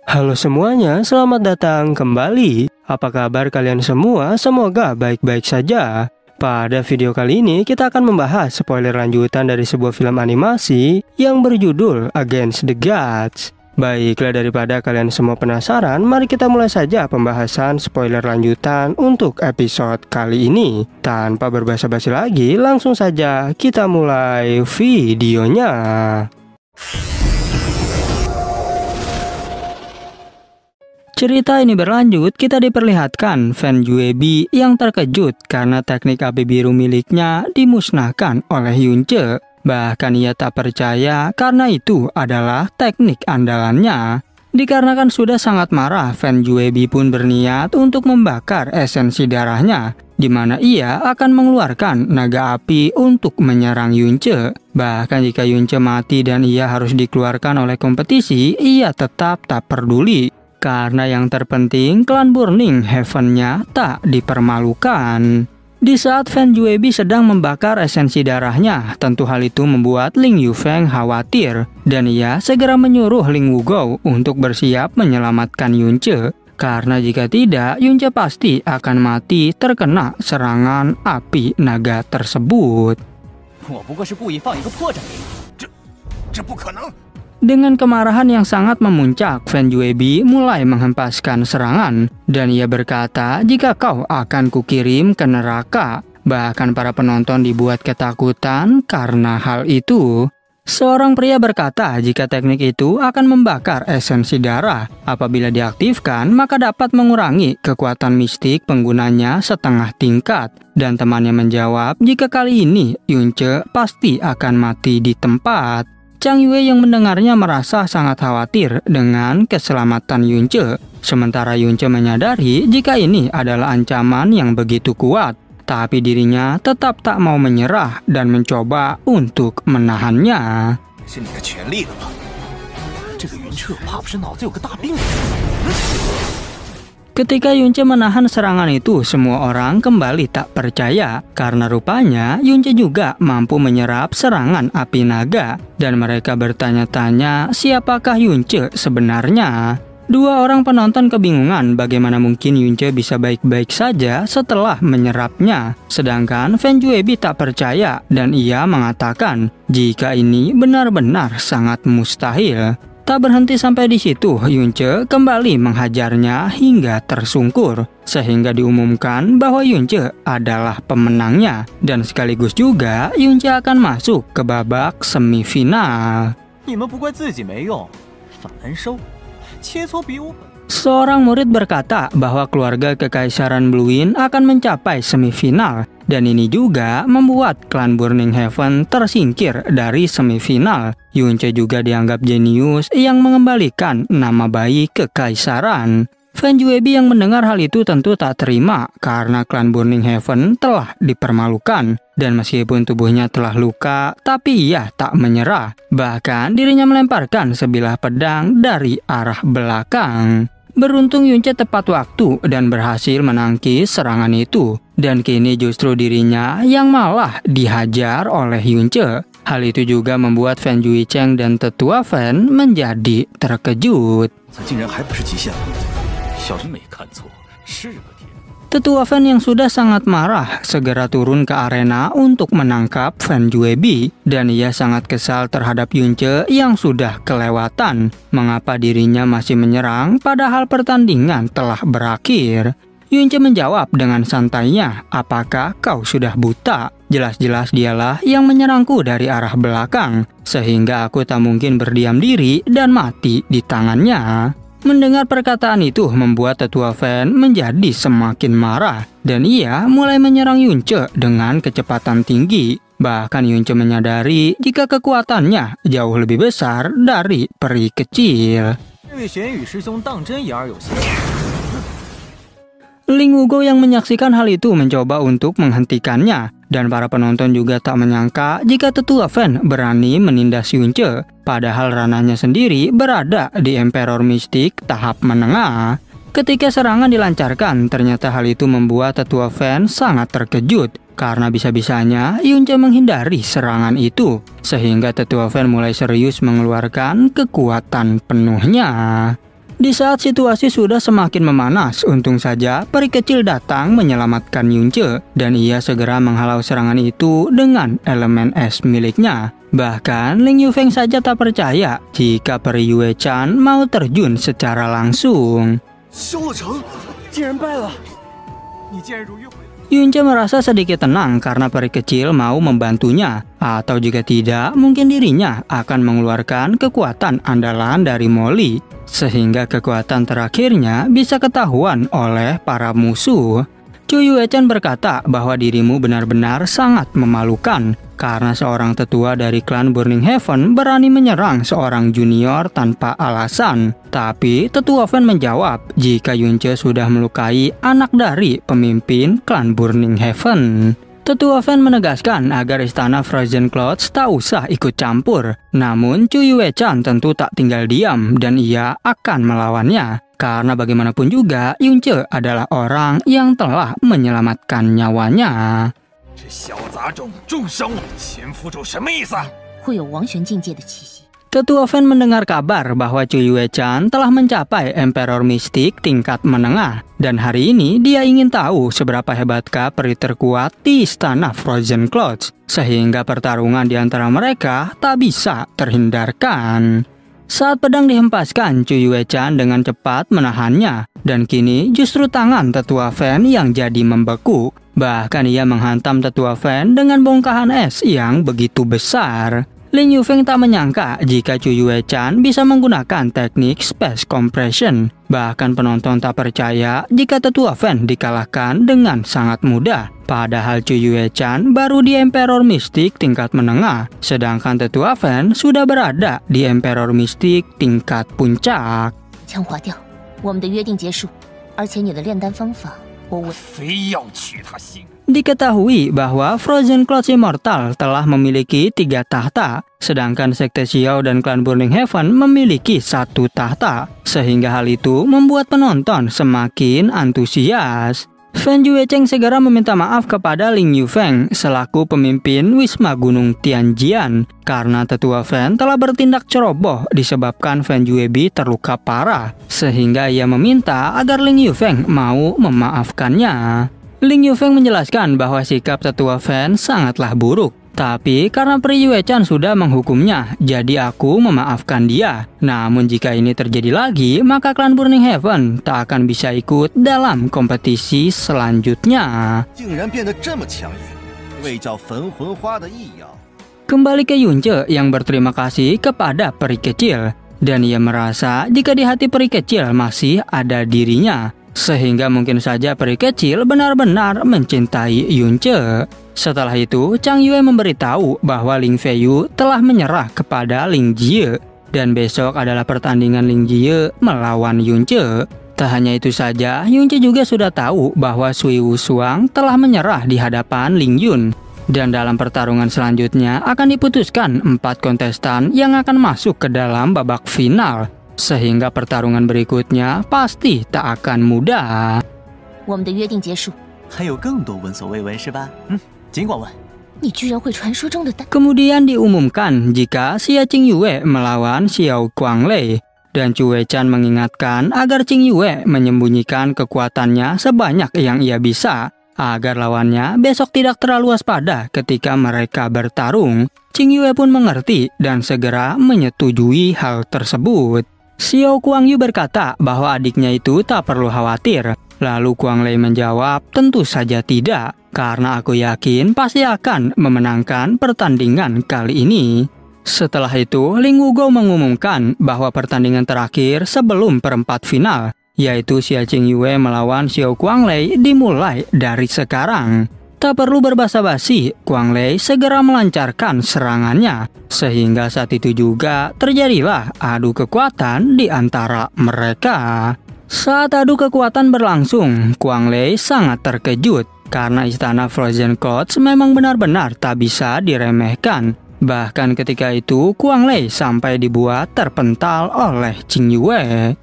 Halo semuanya, selamat datang kembali. Apa kabar kalian semua? Semoga baik-baik saja. Pada video kali ini kita akan membahas spoiler lanjutan dari sebuah film animasi yang berjudul Against the Gods. Baiklah, daripada kalian semua penasaran, mari kita mulai saja pembahasan spoiler lanjutan untuk episode kali ini. Tanpa berbasa-basi lagi, langsung saja kita mulai videonya. Cerita ini berlanjut, kita diperlihatkan Fan Juebi yang terkejut karena teknik api biru miliknya dimusnahkan oleh Yunce. Bahkan ia tak percaya karena itu adalah teknik andalannya. Dikarenakan sudah sangat marah, Fan Juebi pun berniat untuk membakar esensi darahnya, di mana ia akan mengeluarkan naga api untuk menyerang Yunce. Bahkan jika Yunce mati dan ia harus dikeluarkan oleh kompetisi, ia tetap tak peduli. Karena yang terpenting, klan Burning Heaven-nya tak dipermalukan. Di saat Fan Juebi sedang membakar esensi darahnya, tentu hal itu membuat Ling Yufeng khawatir. Dan ia segera menyuruh Ling Wugou untuk bersiap menyelamatkan Yunce. Karena jika tidak, Yunce pasti akan mati terkena serangan api naga tersebut. Dengan kemarahan yang sangat memuncak, Fan Juebi mulai menghempaskan serangan. Dan ia berkata, jika kau akan kukirim ke neraka. Bahkan para penonton dibuat ketakutan karena hal itu. Seorang pria berkata jika teknik itu akan membakar esensi darah. Apabila diaktifkan, maka dapat mengurangi kekuatan mistik penggunanya setengah tingkat. Dan temannya menjawab, jika kali ini Yunce pasti akan mati di tempat. Chang Yue yang mendengarnya merasa sangat khawatir dengan keselamatan Yunce. Sementara Yunce menyadari jika ini adalah ancaman yang begitu kuat. Tapi dirinya tetap tak mau menyerah dan mencoba untuk menahannya. Ketika Yunce menahan serangan itu, semua orang kembali tak percaya. Karena rupanya Yunce juga mampu menyerap serangan api naga. Dan mereka bertanya-tanya siapakah Yunce sebenarnya. Dua orang penonton kebingungan bagaimana mungkin Yunce bisa baik-baik saja setelah menyerapnya. Sedangkan Fan Juebi tak percaya dan ia mengatakan jika ini benar-benar sangat mustahil. Tak berhenti sampai di situ, Yunce kembali menghajarnya hingga tersungkur. Sehingga diumumkan bahwa Yunce adalah pemenangnya. Dan sekaligus juga Yunce akan masuk ke babak semifinal. Seorang murid berkata bahwa keluarga Kekaisaran Bluin akan mencapai semifinal. Dan ini juga membuat klan Burning Heaven tersingkir dari semifinal. Yunce juga dianggap jenius yang mengembalikan nama baik Kekaisaran. Fan Juebi yang mendengar hal itu tentu tak terima karena klan Burning Heaven telah dipermalukan. Dan meskipun tubuhnya telah luka, tapi ia tak menyerah. Bahkan dirinya melemparkan sebilah pedang dari arah belakang. Beruntung Yunce tepat waktu dan berhasil menangkis serangan itu. Dan kini justru dirinya yang malah dihajar oleh Yunce. Hal itu juga membuat Fan Juicheng dan tetua Fan menjadi terkejut. Tetua Fan yang sudah sangat marah segera turun ke arena untuk menangkap Fan Juebi. Dan ia sangat kesal terhadap Yunce yang sudah kelewatan. Mengapa dirinya masih menyerang padahal pertandingan telah berakhir? Yunce menjawab dengan santainya, apakah kau sudah buta? Jelas-jelas dialah yang menyerangku dari arah belakang. Sehingga aku tak mungkin berdiam diri dan mati di tangannya. Mendengar perkataan itu membuat tetua Fan menjadi semakin marah. Dan ia mulai menyerang Yunce dengan kecepatan tinggi. Bahkan Yunce menyadari jika kekuatannya jauh lebih besar dari peri kecil. Ling Wugou yang menyaksikan hal itu mencoba untuk menghentikannya. Dan para penonton juga tak menyangka jika tetua Fan berani menindas Yunce. Padahal ranahnya sendiri berada di Emperor Mistik tahap menengah. Ketika serangan dilancarkan, ternyata hal itu membuat tetua Fan sangat terkejut. Karena bisa-bisanya Yunce menghindari serangan itu. Sehingga tetua Fan mulai serius mengeluarkan kekuatan penuhnya. Di saat situasi sudah semakin memanas, untung saja peri kecil datang menyelamatkan Yunce dan ia segera menghalau serangan itu dengan elemen es miliknya. Bahkan Ling Yufeng saja tak percaya jika peri Yue-chan mau terjun secara langsung. Yunce merasa sedikit tenang karena peri kecil mau membantunya, atau jika tidak, mungkin dirinya akan mengeluarkan kekuatan andalan dari Molly, sehingga kekuatan terakhirnya bisa ketahuan oleh para musuh. Chu Yue-chan berkata bahwa dirimu benar-benar sangat memalukan karena seorang tetua dari klan Burning Heaven berani menyerang seorang junior tanpa alasan. Tapi tetua Fan menjawab jika Yunce sudah melukai anak dari pemimpin klan Burning Heaven. Tetua Fan menegaskan agar istana Frozen Clouds tak usah ikut campur. Namun Chu Yue-chan tentu tak tinggal diam dan ia akan melawannya. Karena bagaimanapun juga Yunce adalah orang yang telah menyelamatkan nyawanya. Tetua Fan mendengar kabar bahwa Chu Yue-chan telah mencapai Emperor Mistik tingkat menengah. Dan hari ini dia ingin tahu seberapa hebatkah peri terkuat di istana Frozen Clouds. Sehingga pertarungan di antara mereka tak bisa terhindarkan. Saat pedang dihempaskan, Chu Yue-chan dengan cepat menahannya. Dan kini justru tangan tetua Fan yang jadi membeku. Bahkan ia menghantam tetua Fan dengan bongkahan es yang begitu besar. Ling Yufeng tak menyangka jika Chu Yue-chan bisa menggunakan teknik Space Compression. Bahkan penonton tak percaya jika tetua Fan dikalahkan dengan sangat mudah. Padahal Chu Yue-chan baru di Emperor Mystic tingkat menengah, sedangkan tetua Fan sudah berada di Emperor Mystic tingkat puncak. Diketahui bahwa Frozen Clouds Immortal telah memiliki 3 tahta, sedangkan Sekte Xiao dan klan Burning Heaven memiliki 1 tahta, sehingga hal itu membuat penonton semakin antusias. Fan Juecheng segera meminta maaf kepada Ling Yufeng selaku pemimpin Wisma Gunung Tianjian karena tetua Fan telah bertindak ceroboh disebabkan Fan Juebi terluka parah, sehingga ia meminta agar Ling Yufeng mau memaafkannya. Ling Yufeng menjelaskan bahwa sikap tetua Fan sangatlah buruk. Tapi karena Peri Yue-chan sudah menghukumnya, jadi aku memaafkan dia. Namun jika ini terjadi lagi, maka klan Burning Heaven tak akan bisa ikut dalam kompetisi selanjutnya. Kembali ke Yunce yang berterima kasih kepada peri kecil. Dan ia merasa jika di hati peri kecil masih ada dirinya. Sehingga mungkin saja peri kecil benar-benar mencintai Yunce. Setelah itu, Chang Yue memberitahu bahwa Ling Feiyu telah menyerah kepada Ling Jie. Dan besok adalah pertandingan Ling Jie melawan Yunce. Tak hanya itu saja, Yunce juga sudah tahu bahwa Sui Wusuang telah menyerah di hadapan Ling Yun. Dan dalam pertarungan selanjutnya akan diputuskan 4 kontestan yang akan masuk ke dalam babak final. Sehingga pertarungan berikutnya pasti tak akan mudah. Kemudian diumumkan jika Xia Qingyue melawan Xiao Guanglei. Dan Chu Wei-chan mengingatkan agar Qingyue menyembunyikan kekuatannya sebanyak yang ia bisa, agar lawannya besok tidak terlalu waspada ketika mereka bertarung. Qingyue pun mengerti dan segera menyetujui hal tersebut. Xiao Guangyu berkata bahwa adiknya itu tak perlu khawatir. Lalu Guanglei menjawab, tentu saja tidak, karena aku yakin pasti akan memenangkan pertandingan kali ini. Setelah itu, Ling Wugou mengumumkan bahwa pertandingan terakhir sebelum perempat final, yaitu Xia Qingyue melawan Xiao Guanglei dimulai dari sekarang. Tak perlu berbasa-basi, Guanglei segera melancarkan serangannya. Sehingga saat itu juga terjadilah adu kekuatan di antara mereka. Saat adu kekuatan berlangsung, Guanglei sangat terkejut. Karena istana Frozen Clouds memang benar-benar tak bisa diremehkan. Bahkan ketika itu, Guanglei sampai dibuat terpental oleh Qingyue.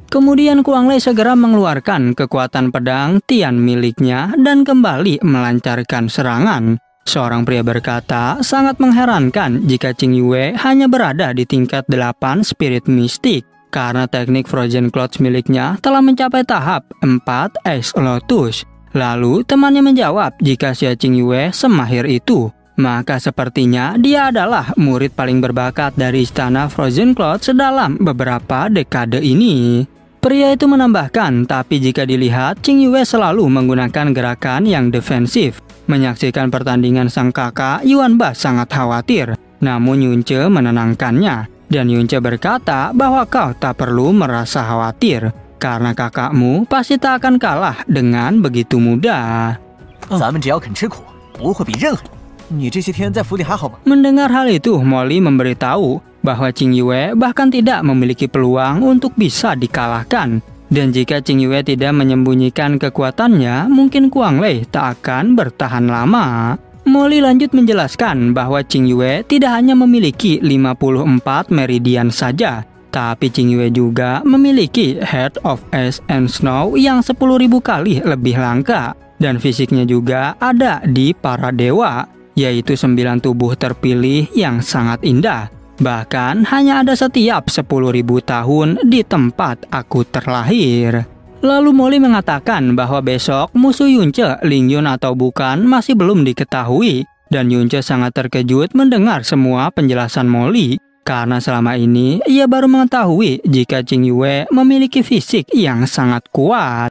Kemudian Guanglei segera mengeluarkan kekuatan pedang Tian miliknya dan kembali melancarkan serangan. Seorang pria berkata, sangat mengherankan jika Qing Yue hanya berada di tingkat 8 spirit mistik, karena teknik Frozen Clouds miliknya telah mencapai tahap 4 Ace Lotus. Lalu temannya menjawab jika Xia Qing Yue semahir itu, maka sepertinya dia adalah murid paling berbakat dari istana Frozen Clouds dalam beberapa dekade ini. Pria itu menambahkan, tapi jika dilihat, Qing Yue selalu menggunakan gerakan yang defensif. Menyaksikan pertandingan sang kakak, Yuanba sangat khawatir. Namun Yunce menenangkannya. Dan Yunce berkata bahwa kau tak perlu merasa khawatir, karena kakakmu pasti tak akan kalah dengan begitu mudah. Mendengar hal itu, Molly memberitahu bahwa Qing Yue bahkan tidak memiliki peluang untuk bisa dikalahkan. Dan jika Qing Yue tidak menyembunyikan kekuatannya, mungkin Guang Lei tak akan bertahan lama. Molly lanjut menjelaskan bahwa Qing Yue tidak hanya memiliki 54 meridian saja, tapi Qing Yue juga memiliki Heart of Ice and Snow yang 10.000 kali lebih langka. Dan fisiknya juga ada di para dewa, yaitu 9 tubuh terpilih yang sangat indah. Bahkan hanya ada setiap 10.000 tahun di tempat aku terlahir. Lalu Molly mengatakan bahwa besok musuh Yunce, Lingyun atau bukan, masih belum diketahui. Dan Yunce sangat terkejut mendengar semua penjelasan Molly, karena selama ini ia baru mengetahui jika Qing Yue memiliki fisik yang sangat kuat.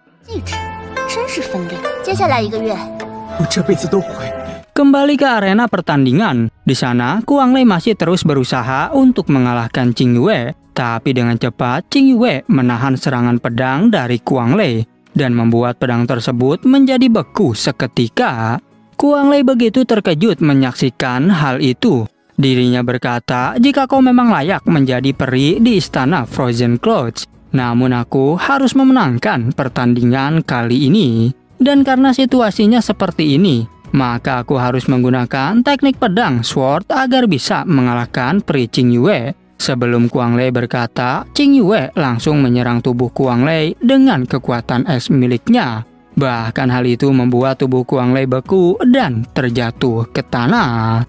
Kembali ke arena pertandingan. Di sana, Guang Lei masih terus berusaha untuk mengalahkan Qing Yue. Tapi dengan cepat, Qing Yue menahan serangan pedang dari Guang Lei dan membuat pedang tersebut menjadi beku seketika. Guang Lei begitu terkejut menyaksikan hal itu. Dirinya berkata, jika kau memang layak menjadi peri di istana Frozen Clouds, namun aku harus memenangkan pertandingan kali ini. Dan karena situasinya seperti ini, maka aku harus menggunakan teknik pedang sword agar bisa mengalahkan peri Qing Yue. Sebelum Guang Lei berkata, Qing Yue langsung menyerang tubuh Guang Lei dengan kekuatan es miliknya. Bahkan hal itu membuat tubuh Guang Lei beku dan terjatuh ke tanah.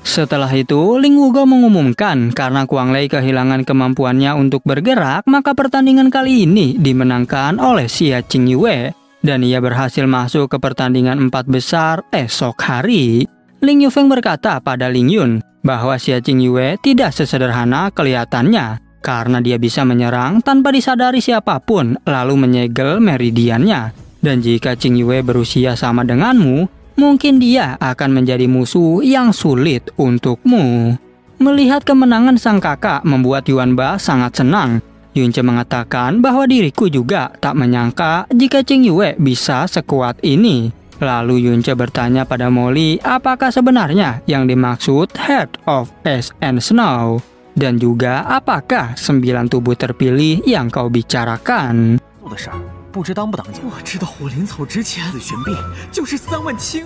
Setelah itu, Ling Wuge mengumumkan karena Guang Lei kehilangan kemampuannya untuk bergerak, maka pertandingan kali ini dimenangkan oleh Xia Qing Yue. Dan ia berhasil masuk ke pertandingan 4 besar esok hari. Ling Yufeng berkata pada Ling Yun bahwa Xia Qing Yue tidak sesederhana kelihatannya, karena dia bisa menyerang tanpa disadari siapapun lalu menyegel meridiannya. Dan jika Qing Yue berusia sama denganmu, mungkin dia akan menjadi musuh yang sulit untukmu. Melihat kemenangan sang kakak membuat Yuanba sangat senang. Yunce mengatakan bahwa diriku juga tak menyangka jika Qing Yue bisa sekuat ini. Lalu Yunce bertanya pada Molly apakah sebenarnya yang dimaksud Heart of Ice and Snow. Dan juga apakah 9 tubuh terpilih yang kau bicarakan.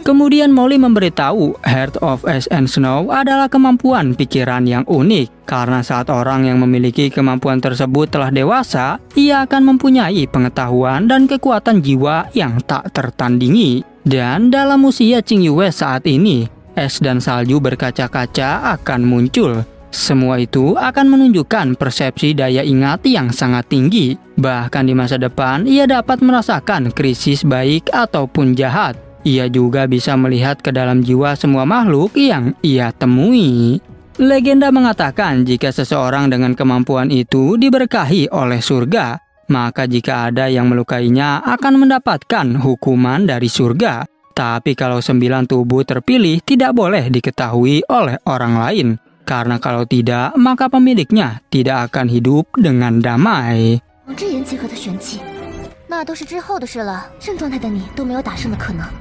Kemudian Molly memberitahu Heart of Ice and Snow adalah kemampuan pikiran yang unik. Karena saat orang yang memiliki kemampuan tersebut telah dewasa, ia akan mempunyai pengetahuan dan kekuatan jiwa yang tak tertandingi. Dan dalam usia Qing Yue saat ini, es dan salju berkaca-kaca akan muncul. Semua itu akan menunjukkan persepsi daya ingat yang sangat tinggi. Bahkan di masa depan, ia dapat merasakan krisis baik ataupun jahat. Ia juga bisa melihat ke dalam jiwa semua makhluk yang ia temui. Legenda mengatakan jika seseorang dengan kemampuan itu diberkahi oleh surga, maka jika ada yang melukainya akan mendapatkan hukuman dari surga. Tapi kalau 9 tubuh terpilih tidak boleh diketahui oleh orang lain. Karena kalau tidak, maka pemiliknya tidak akan hidup dengan damai.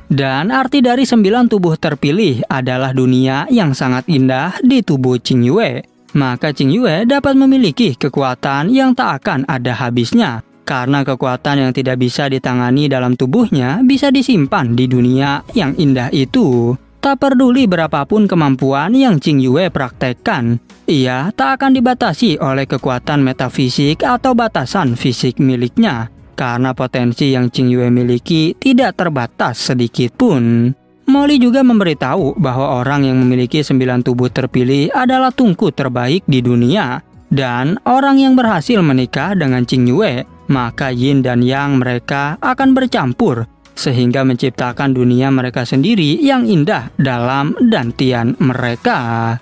Dan arti dari 9 tubuh terpilih adalah dunia yang sangat indah di tubuh Qing Yue. Maka Qing Yue dapat memiliki kekuatan yang tak akan ada habisnya. Karena kekuatan yang tidak bisa ditangani dalam tubuhnya bisa disimpan di dunia yang indah itu. Tak peduli berapapun kemampuan yang Qing Yue praktekkan, ia tak akan dibatasi oleh kekuatan metafisik atau batasan fisik miliknya, karena potensi yang Qing Yue miliki tidak terbatas sedikit pun. Molly juga memberitahu bahwa orang yang memiliki 9 tubuh terpilih adalah tungku terbaik di dunia, dan orang yang berhasil menikah dengan Qing Yue, maka yin dan yang mereka akan bercampur, sehingga menciptakan dunia mereka sendiri yang indah dalam dantian mereka.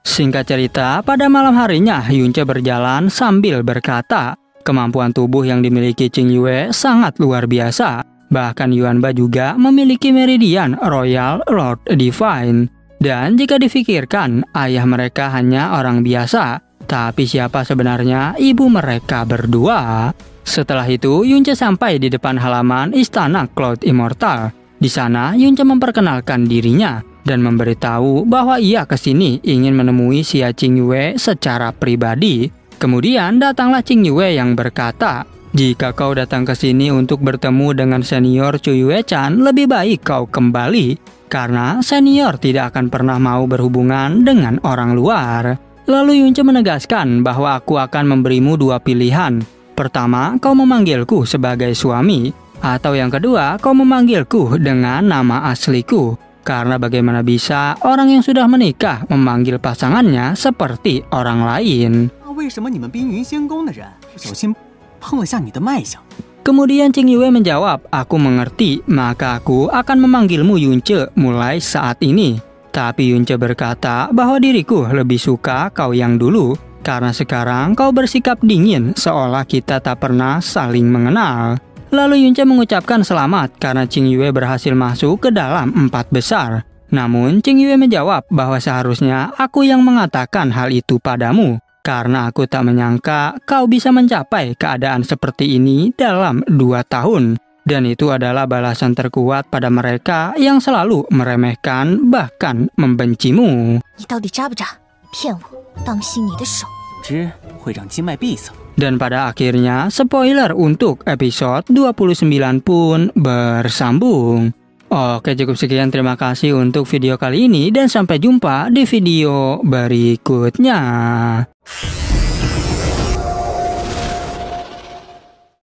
Singkat cerita, pada malam harinya Yunce berjalan sambil berkata, kemampuan tubuh yang dimiliki Qing Yue sangat luar biasa. Bahkan Yuanba juga memiliki meridian Royal Lord Divine. Dan jika difikirkan, ayah mereka hanya orang biasa. Tapi siapa sebenarnya ibu mereka berdua? Setelah itu, Yunce sampai di depan halaman istana Cloud Immortal. Di sana, Yunce memperkenalkan dirinya dan memberitahu bahwa ia kesini ingin menemui Xia Qing Yue secara pribadi. Kemudian datanglah Qing Yue yang berkata, jika kau datang ke sini untuk bertemu dengan senior Chu Yue-chan, lebih baik kau kembali, karena senior tidak akan pernah mau berhubungan dengan orang luar. Lalu Yunce menegaskan bahwa aku akan memberimu 2 pilihan. Pertama, kau memanggilku sebagai suami. Atau yang kedua, kau memanggilku dengan nama asliku. Karena bagaimana bisa orang yang sudah menikah memanggil pasangannya seperti orang lain. Kemudian Qing Yue menjawab, aku mengerti, maka aku akan memanggilmu Yunce mulai saat ini. Tapi Yunce berkata bahwa diriku lebih suka kau yang dulu, karena sekarang kau bersikap dingin seolah kita tak pernah saling mengenal. Lalu Yunce mengucapkan selamat karena Qing Yue berhasil masuk ke dalam 4 besar. Namun Qing Yue menjawab bahwa seharusnya aku yang mengatakan hal itu padamu, karena aku tak menyangka kau bisa mencapai keadaan seperti ini dalam 2 tahun. Dan itu adalah balasan terkuat pada mereka yang selalu meremehkan bahkan membencimu. Dan pada akhirnya spoiler untuk episode 29 pun bersambung. Oke, cukup sekian, terima kasih untuk video kali ini dan sampai jumpa di video berikutnya.